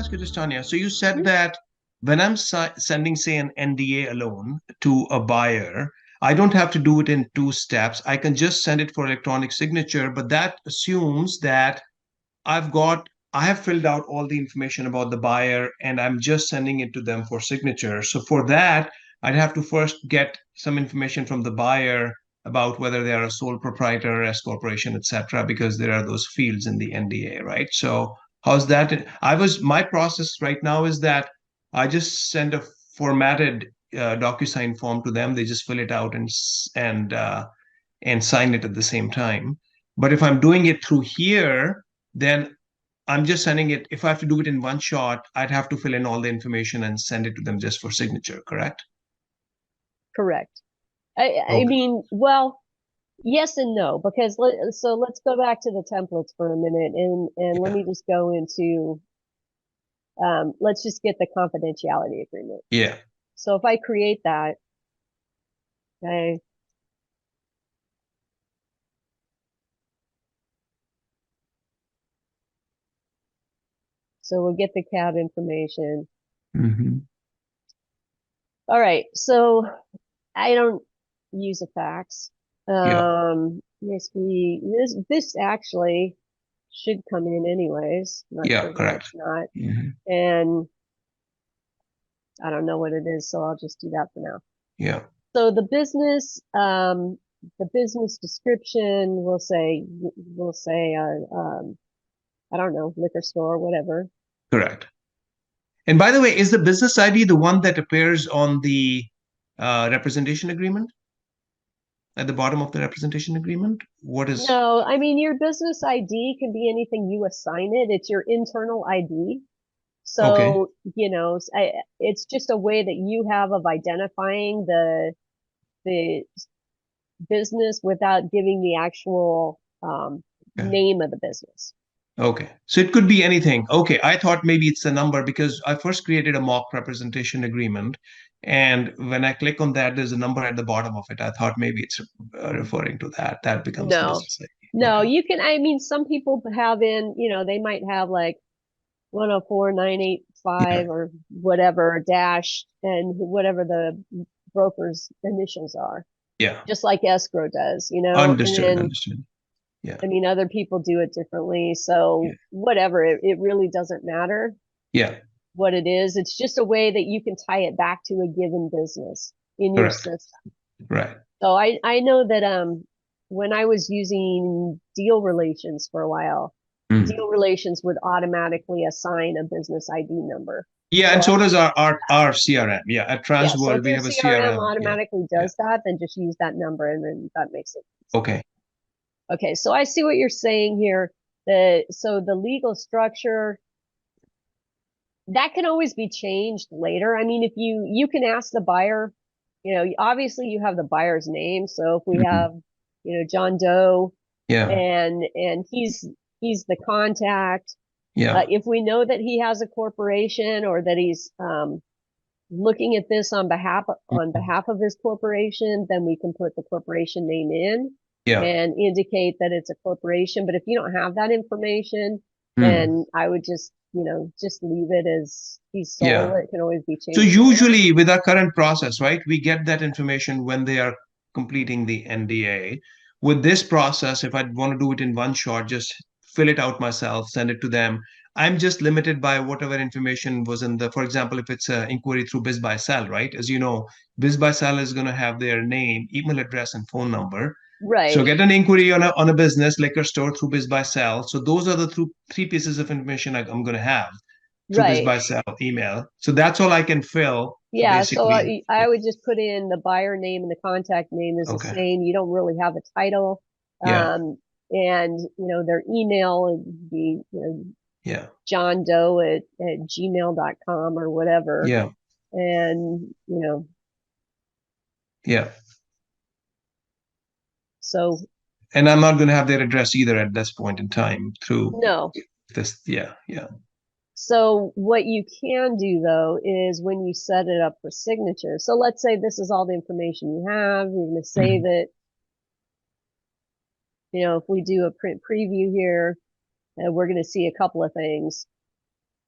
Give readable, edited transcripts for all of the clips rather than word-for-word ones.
ask you this, Tanya? So you said that when I'm sending, say, an NDA alone to a buyer, I don't have to do it in two steps. I can just send it for electronic signature, but that assumes that I have filled out all the information about the buyer and I'm just sending it to them for signature. So for that, I'd have to first get some information from the buyer about whether they are a sole proprietor, S corporation, etc., because there are those fields in the NDA, right? So how's that? My process right now is that I just send a formatted DocuSign form to them. They just fill it out and sign it at the same time. But if I'm doing it through here, then I'm just sending it. If I have to do it in one shot, I'd have to fill in all the information and send it to them just for signature, correct? Correct. I Okay. mean, well, yes and no, because let's go back to the templates for a minute and let me just go into let's just get the confidentiality agreement. Yeah. So if I create that, okay. So we'll get the cab information. Mm-hmm. All right. So I don't use a fax. Yes, this actually should come in anyways. Not Yeah, sure why correct. it's not. Mm-hmm. And I don't know what it is, so I'll just do that for now. Yeah. So the business description will say I don't know, liquor store, whatever. Correct. And by the way, is the business ID the one that appears on the representation agreement? At the bottom of the representation agreement? What is? No, I mean your business ID can be anything you assign it. It's your internal ID. Okay. So, it's just a way that you have of identifying the business without giving the actual Okay. name of the business. Okay. So it could be anything. Okay. I thought maybe it's a number because I first created a mock representation agreement. And when I click on that, there's a number at the bottom of it. I thought maybe it's referring to that. That becomes the No, business ID. no, Okay. you can, I mean, some people have they might have like 104985 Yeah. or whatever dash and whatever the broker's initials are, Yeah. just like escrow does, and Understood. then Understood. Yeah. I mean, other people do it differently. So Yeah. whatever, it really doesn't matter Yeah. what it is. It's just a way that you can tie it back to a given business in your Correct. system. Right. So I know that when I was using deal relations for a while, Mm. deal relations would automatically assign a business ID number. Yeah, So and so does our CRM. Yeah, at yeah, so Transworld if we your have a CRM CRM. Yeah. automatically Yeah. does that, then just use that number and then that makes it easy. Okay. Okay, so I see what you're saying here. So the legal structure that can always be changed later. I mean, if you can ask the buyer, obviously you have the buyer's name. So if we Mhm. have, John Doe Yeah. and he's the contact. Yeah. If we know that he has a corporation or that he's looking at this on behalf of his corporation, then we can put the corporation name in Yeah. and indicate that it's a corporation. But if you don't have that information, Mm. then I would just leave it as he's sole. Yeah. It can always be So changed later. usually with our current process, right, we get that information when they are completing the NDA. With this process, if I want to do it in one shot, just fill it out myself, send it to them. I'm just limited by whatever information was in for example, if it's an inquiry through Biz Buy Sell, right? As you know, Biz Buy Sell is going to have their name, email address, and phone number. So Right. get an inquiry on a business, liquor store through Biz Buy Sell. So those are the three pieces of information I'm going to have through Biz Right. Buy Sell email. So that's all I can fill Yeah, so basically. I would just put in the buyer name and the contact name is the Okay. same. You don't really have a title. Yeah. And their email would be, Yeah. John Doe at gmail.com or whatever. Yeah. And, Yeah. so And I'm not going to have their address either at this point in time through no. this. Yeah. Yeah. So what you can do though is when you set it up for signature. So let's say this is all the information you have. You're going to save it. If we do a print preview here, we're going to see a couple of things.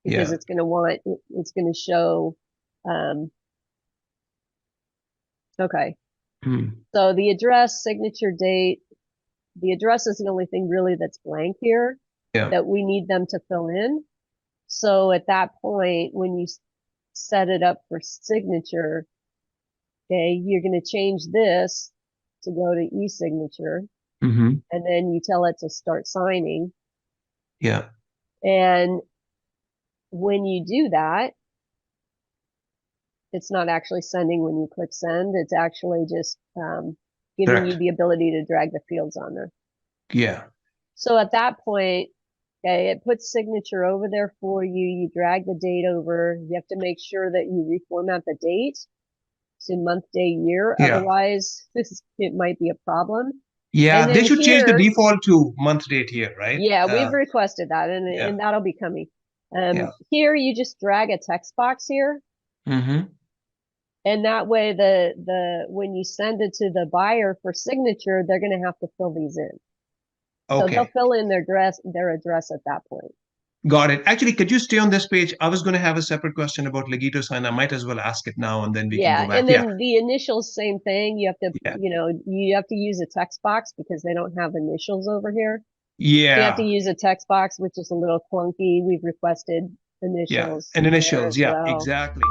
because Yeah. it's going to it's going to show, okay. So the address, signature date, the address is the only thing really that's blank here Yeah. that we need them to fill in. So at that point, when you set it up for signature, okay, you're going to change this to go to e-signature, and then you tell it to start signing. Yeah. And when you do that, it's not actually sending when you click send. It's actually just giving you the ability to drag the fields on there. Yeah. So at that point, okay, it puts signature over there for you. You drag the date over. You have to make sure that you reformat the date to month, day, year. Yeah. Otherwise, it might be a problem. Yeah, And they then should change the here, default to month, date, year, right? yeah, we've requested that, and that'll be coming. Here, you just drag a text box here. And that way, when you send it to the buyer for signature, they're going to have to fill these in. So they'll fill in their address at that point. Got it. Actually, could you stay on this page? I was going to have a separate question about Legito sign. I might as well ask it now, and then we can go back. And then the initials, same thing. You have to, you have to use a text box because they don't have initials over here. Yeah. You have to use a text box, which is a little clunky. We've requested initials. Yeah, and initials. Yeah, well. exactly.